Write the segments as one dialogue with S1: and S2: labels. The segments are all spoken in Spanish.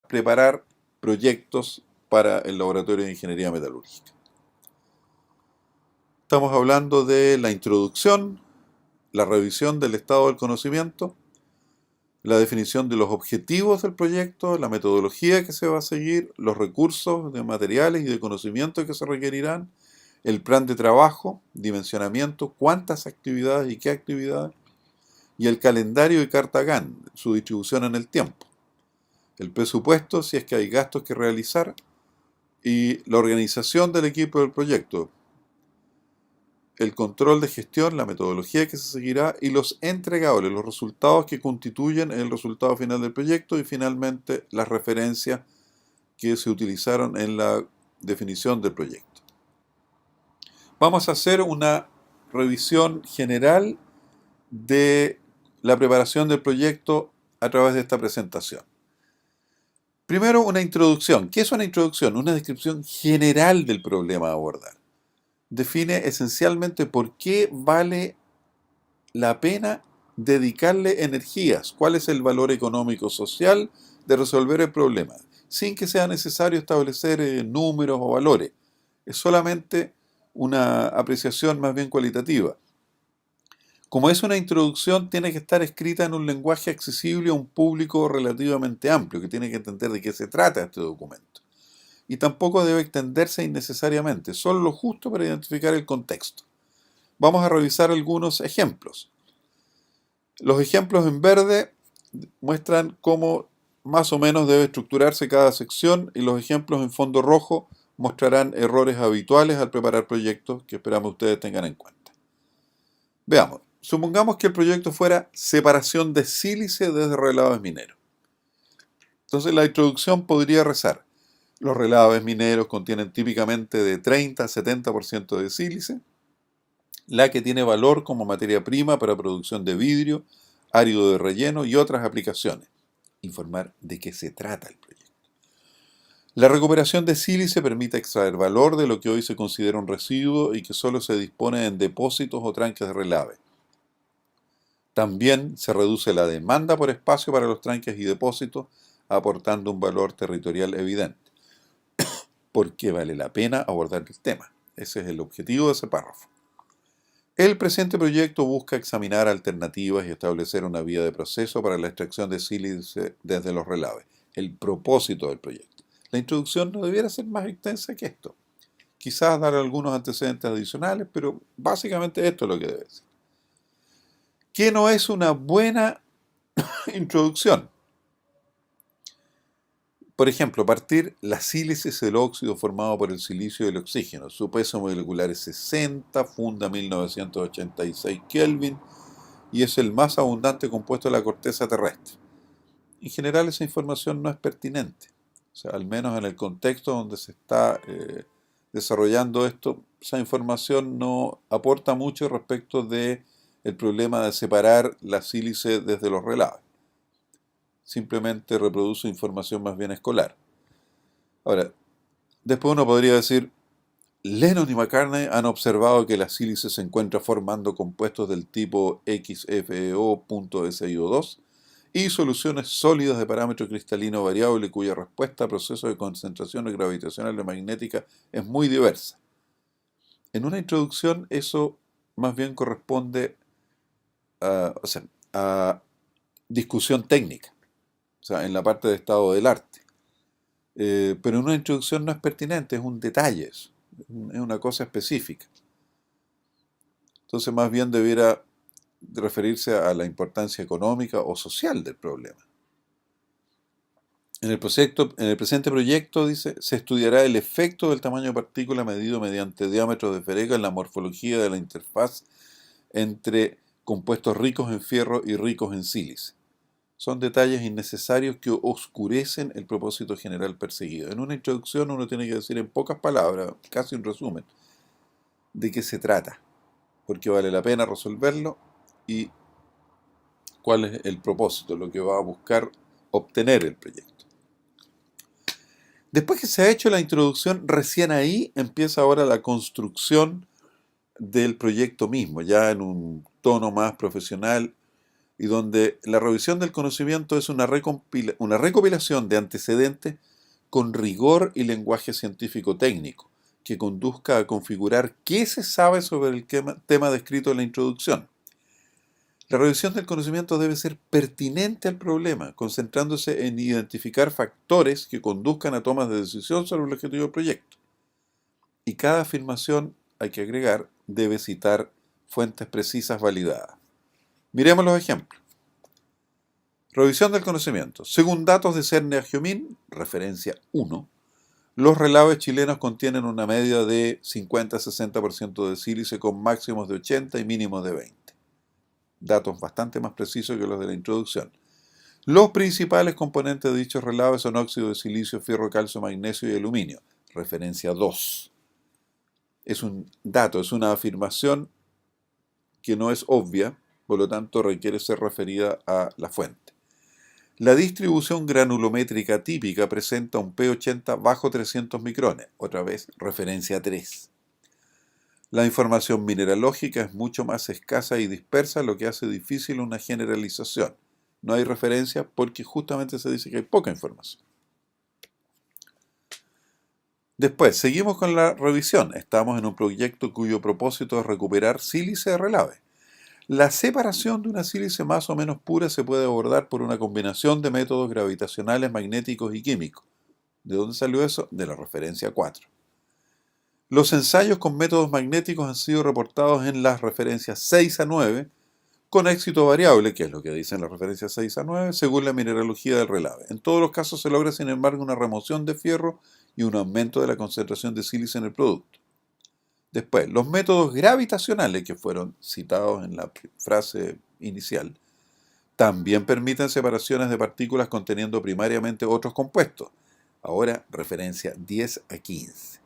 S1: preparar proyectos para el Laboratorio de Ingeniería Metalúrgica. Estamos hablando de la introducción, la revisión del estado del conocimiento, la definición de los objetivos del proyecto, la metodología que se va a seguir, los recursos de materiales y de conocimiento que se requerirán, el plan de trabajo, dimensionamiento, cuántas actividades y qué actividades, y el calendario y carta GAN, su distribución en el tiempo, el presupuesto si es que hay gastos que realizar y la organización del equipo del proyecto, el control de gestión, la metodología que se seguirá y los entregables, los resultados que constituyen el resultado final del proyecto y finalmente las referencias que se utilizaron en la definición del proyecto. Vamos a hacer una revisión general de la preparación del proyecto a través de esta presentación. Primero, una introducción. ¿Qué es una introducción? Una descripción general del problema a abordar. Define esencialmente por qué vale la pena dedicarle energías, cuál es el valor económico social de resolver el problema, sin que sea necesario establecer números o valores. Es solamente una apreciación más bien cualitativa. Como es una introducción, tiene que estar escrita en un lenguaje accesible a un público relativamente amplio, que tiene que entender de qué se trata este documento. Y tampoco debe extenderse innecesariamente, solo lo justo para identificar el contexto. Vamos a revisar algunos ejemplos. Los ejemplos en verde muestran cómo más o menos debe estructurarse cada sección y los ejemplos en fondo rojo mostrarán errores habituales al preparar proyectos que esperamos ustedes tengan en cuenta. Veamos, supongamos que el proyecto fuera separación de sílice desde relaves mineros. Entonces la introducción podría rezar: los relaves mineros contienen típicamente de 30 a 70% de sílice, la que tiene valor como materia prima para producción de vidrio, árido de relleno y otras aplicaciones. Informar de qué se trata el proyecto. La recuperación de sílice permite extraer valor de lo que hoy se considera un residuo y que solo se dispone en depósitos o tranques de relave. También se reduce la demanda por espacio para los tranques y depósitos, aportando un valor territorial evidente. ¿Por qué vale la pena abordar el tema? Ese es el objetivo de ese párrafo. El presente proyecto busca examinar alternativas y establecer una vía de proceso para la extracción de sílice desde los relaves. El propósito del proyecto. La introducción no debiera ser más extensa que esto. Quizás dar algunos antecedentes adicionales, pero básicamente esto es lo que debe ser. ¿Qué no es una buena introducción? Por ejemplo, partir la sílice es el óxido formado por el silicio y el oxígeno. Su peso molecular es 60, funda 1986 Kelvin y es el más abundante compuesto de la corteza terrestre. En general esa información no es pertinente. O sea, al menos en el contexto donde se está desarrollando esto, esa información no aporta mucho respecto del problema de separar la sílice desde los relaves. Simplemente reproduce información más bien escolar. Ahora, después uno podría decir: Lennon y McCartney han observado que la sílice se encuentra formando compuestos del tipo XFeO.SiO2 y soluciones sólidas de parámetro cristalino variable cuya respuesta a procesos de concentraciones gravitacionales magnéticas es muy diversa. En una introducción eso más bien corresponde a discusión técnica, o sea, en la parte de estado del arte. Pero en una introducción no es pertinente, es un detalle eso, es una cosa específica. Entonces más bien debiera referirse a la importancia económica o social del problema. En el presente proyecto, dice, se estudiará el efecto del tamaño de partícula medido mediante diámetros de Fereca en la morfología de la interfaz entre compuestos ricos en fierro y ricos en sílice. Son detalles innecesarios que oscurecen el propósito general perseguido. En una introducción uno tiene que decir en pocas palabras, casi un resumen, de qué se trata, por qué vale la pena resolverlo y cuál es el propósito, lo que va a buscar obtener el proyecto. Después que se ha hecho la introducción, recién ahí empieza ahora la construcción del proyecto mismo, ya en un tono más profesional, y donde la revisión del conocimiento es una recopilación de antecedentes con rigor y lenguaje científico técnico, que conduzca a configurar qué se sabe sobre el tema descrito en la introducción. La revisión del conocimiento debe ser pertinente al problema, concentrándose en identificar factores que conduzcan a tomas de decisión sobre el objetivo del proyecto. Y cada afirmación, hay que agregar, debe citar fuentes precisas validadas. Miremos los ejemplos. Revisión del conocimiento. Según datos de Cerne Agiomin, referencia 1, los relaves chilenos contienen una media de 50-60% de sílice con máximos de 80 y mínimos de 20. Datos bastante más precisos que los de la introducción. Los principales componentes de dichos relaves son óxido de silicio, fierro, calcio, magnesio y aluminio. Referencia 2. Es un dato, es una afirmación que no es obvia, por lo tanto requiere ser referida a la fuente. La distribución granulométrica típica presenta un P80 bajo 300 micrones, otra vez referencia 3. La información mineralógica es mucho más escasa y dispersa, lo que hace difícil una generalización. No hay referencia porque justamente se dice que hay poca información. Después, seguimos con la revisión. Estamos en un proyecto cuyo propósito es recuperar sílice de relave. La separación de una sílice más o menos pura se puede abordar por una combinación de métodos gravitacionales, magnéticos y químicos. ¿De dónde salió eso? De la referencia 4. Los ensayos con métodos magnéticos han sido reportados en las referencias 6 a 9, con éxito variable, que es lo que dicen las referencias 6 a 9, según la mineralogía del relave. En todos los casos se logra, sin embargo, una remoción de fierro y un aumento de la concentración de sílice en el producto. Después, los métodos gravitacionales, que fueron citados en la frase inicial, también permiten separaciones de partículas conteniendo primariamente otros compuestos. Ahora, referencia 10 a 15.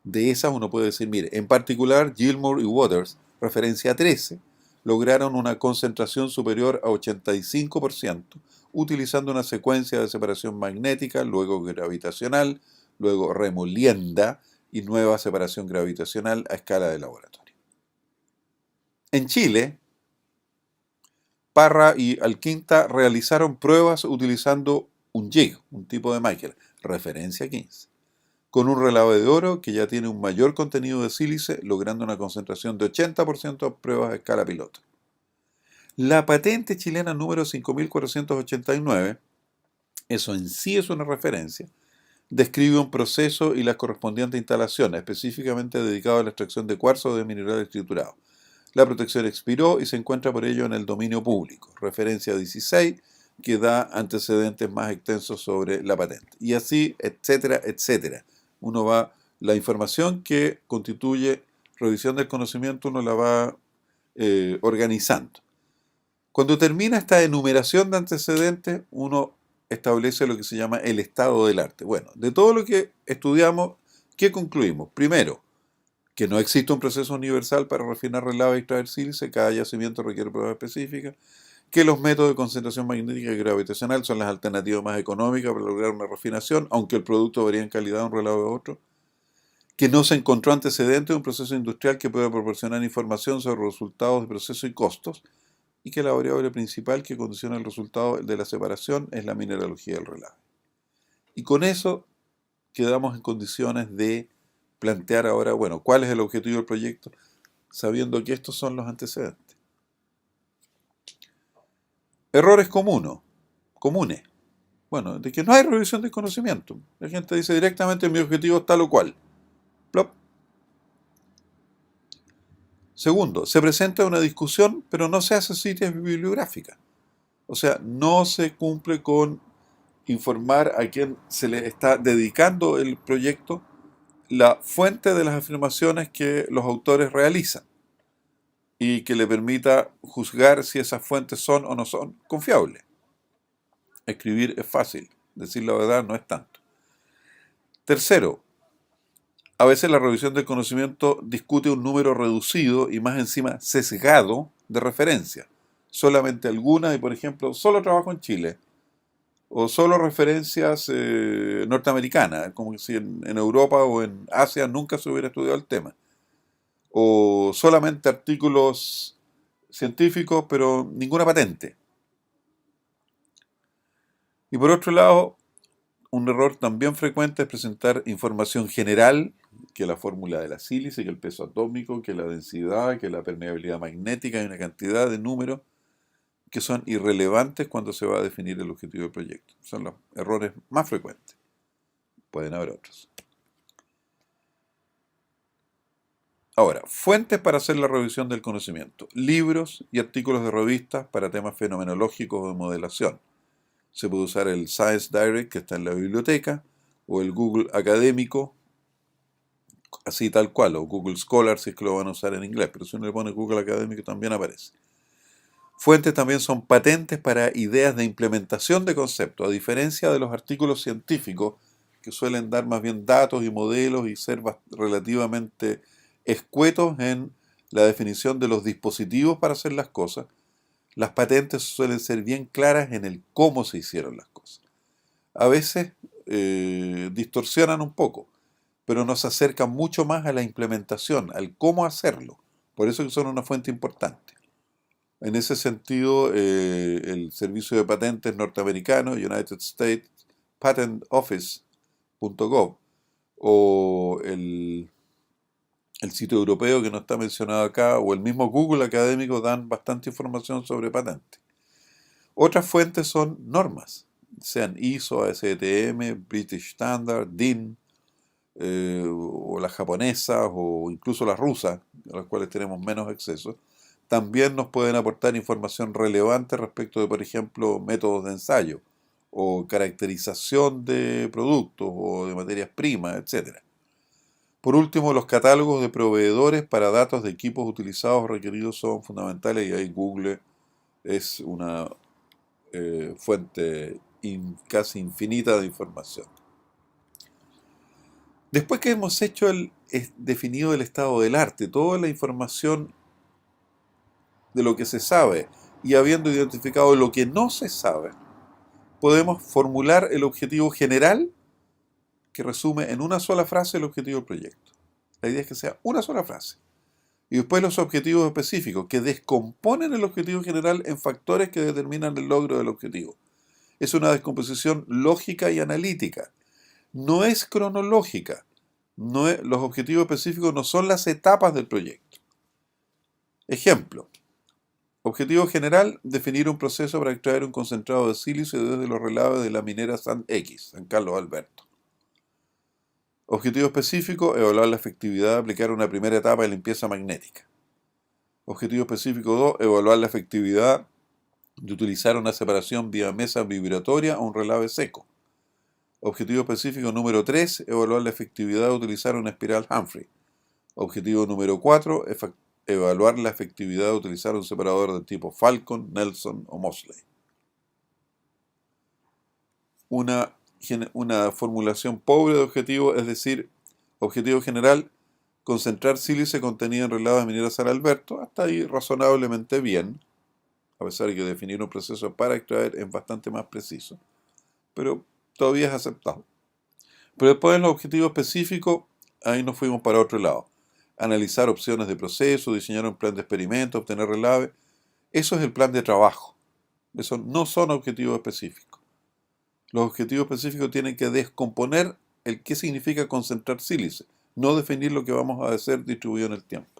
S1: De esas uno puede decir, mire, en particular Gilmour y Waters, referencia 13, lograron una concentración superior a 85%, utilizando una secuencia de separación magnética, luego gravitacional, luego remolienda y nueva separación gravitacional a escala de laboratorio. En Chile, Parra y Alquinta realizaron pruebas utilizando un jig, un tipo de máquina, referencia 15, con un relave de oro que ya tiene un mayor contenido de sílice, logrando una concentración de 80% a pruebas a escala piloto. La patente chilena número 5489, eso en sí es una referencia, describe un proceso y las correspondientes instalaciones, específicamente dedicado a la extracción de cuarzo de minerales triturados. La protección expiró y se encuentra por ello en el dominio público. Referencia 16, que da antecedentes más extensos sobre la patente. Y así, etcétera, etcétera. La información que constituye revisión del conocimiento, uno la va organizando. Cuando termina esta enumeración de antecedentes, uno establece lo que se llama el estado del arte. Bueno, de todo lo que estudiamos, ¿qué concluimos? Primero, que no existe un proceso universal para refinar relave y extraer sílice, cada yacimiento requiere pruebas específicas, que los métodos de concentración magnética y gravitacional son las alternativas más económicas para lograr una refinación, aunque el producto varía en calidad de un relave a otro, que no se encontró antecedente de un proceso industrial que pueda proporcionar información sobre resultados de proceso y costos, y que la variable principal que condiciona el resultado de la separación es la mineralogía del relave. Y con eso quedamos en condiciones de plantear ahora, bueno, cuál es el objetivo del proyecto, sabiendo que estos son los antecedentes. Errores comunes. Bueno, de que no hay revisión del conocimiento. La gente dice directamente mi objetivo es tal o cual. Plop. Segundo, se presenta una discusión, pero no se hace cita bibliográfica. O sea, no se cumple con informar a quien se le está dedicando el proyecto la fuente de las afirmaciones que los autores realizan y que le permita juzgar si esas fuentes son o no son confiables. Escribir es fácil, decir la verdad no es tanto. Tercero, a veces la revisión del conocimiento discute un número reducido y más encima sesgado de referencias. Solamente algunas, y por ejemplo, solo trabajo en Chile, o solo referencias norteamericanas, como si en Europa o en Asia nunca se hubiera estudiado el tema, o solamente artículos científicos, pero ninguna patente. Y por otro lado, un error también frecuente es presentar información general, que la fórmula de la sílice, que el peso atómico, que la densidad, que la permeabilidad magnética, y una cantidad de números que son irrelevantes cuando se va a definir el objetivo del proyecto. Son los errores más frecuentes. Pueden haber otros. Ahora, fuentes para hacer la revisión del conocimiento. Libros y artículos de revistas para temas fenomenológicos o de modelación. Se puede usar el Science Direct, que está en la biblioteca, o el Google Académico, así tal cual, o Google Scholar, si es que lo van a usar en inglés, pero si uno le pone Google Académico también aparece. Fuentes también son patentes para ideas de implementación de conceptos, a diferencia de los artículos científicos, que suelen dar más bien datos y modelos y ser relativamente escuetos en la definición de los dispositivos para hacer las cosas. Las patentes suelen ser bien claras en el cómo se hicieron las cosas. A veces distorsionan un poco, pero nos acercan mucho más a la implementación, al cómo hacerlo. Por eso que son una fuente importante. En ese sentido, el servicio de patentes norteamericano, United States Patent Office.gov, o el sitio europeo que no está mencionado acá, o el mismo Google académico dan bastante información sobre patentes. Otras fuentes son normas, sean ISO, ASTM, British Standard, DIN, o las japonesas, o incluso las rusas, a las cuales tenemos menos acceso. También nos pueden aportar información relevante respecto de, por ejemplo, métodos de ensayo, o caracterización de productos, o de materias primas, etc. Por último, los catálogos de proveedores para datos de equipos utilizados o requeridos son fundamentales, y ahí Google es una fuente casi infinita de información. Después que hemos definido el estado del arte, toda la información de lo que se sabe, y habiendo identificado lo que no se sabe, podemos formular el objetivo general que resume en una sola frase el objetivo del proyecto. La idea es que sea una sola frase. Y después los objetivos específicos, que descomponen el objetivo general en factores que determinan el logro del objetivo. Es una descomposición lógica y analítica. No es cronológica. Los objetivos específicos no son las etapas del proyecto. Ejemplo. Objetivo general, definir un proceso para extraer un concentrado de silicio desde los relaves de la minera San Carlos Alberto. Objetivo específico, evaluar la efectividad de aplicar una primera etapa de limpieza magnética. Objetivo específico 2, evaluar la efectividad de utilizar una separación vía mesa vibratoria o un relave seco. Objetivo específico número 3, evaluar la efectividad de utilizar una espiral Humphrey. Objetivo número 4, evaluar la efectividad de utilizar un separador de tipo Falcon, Nelson o Mosley. Una formulación pobre de objetivo, es decir, objetivo general, concentrar sílice contenido en relaves mineras San Alberto, hasta ahí razonablemente bien, a pesar de que definir un proceso para extraer es bastante más preciso, pero todavía es aceptable. Pero después en los objetivos específicos, ahí nos fuimos para otro lado. Analizar opciones de proceso, diseñar un plan de experimento, obtener relave. Eso es el plan de trabajo. Eso no son objetivos específicos. Los objetivos específicos tienen que descomponer el qué significa concentrar sílice, no definir lo que vamos a hacer distribuido en el tiempo.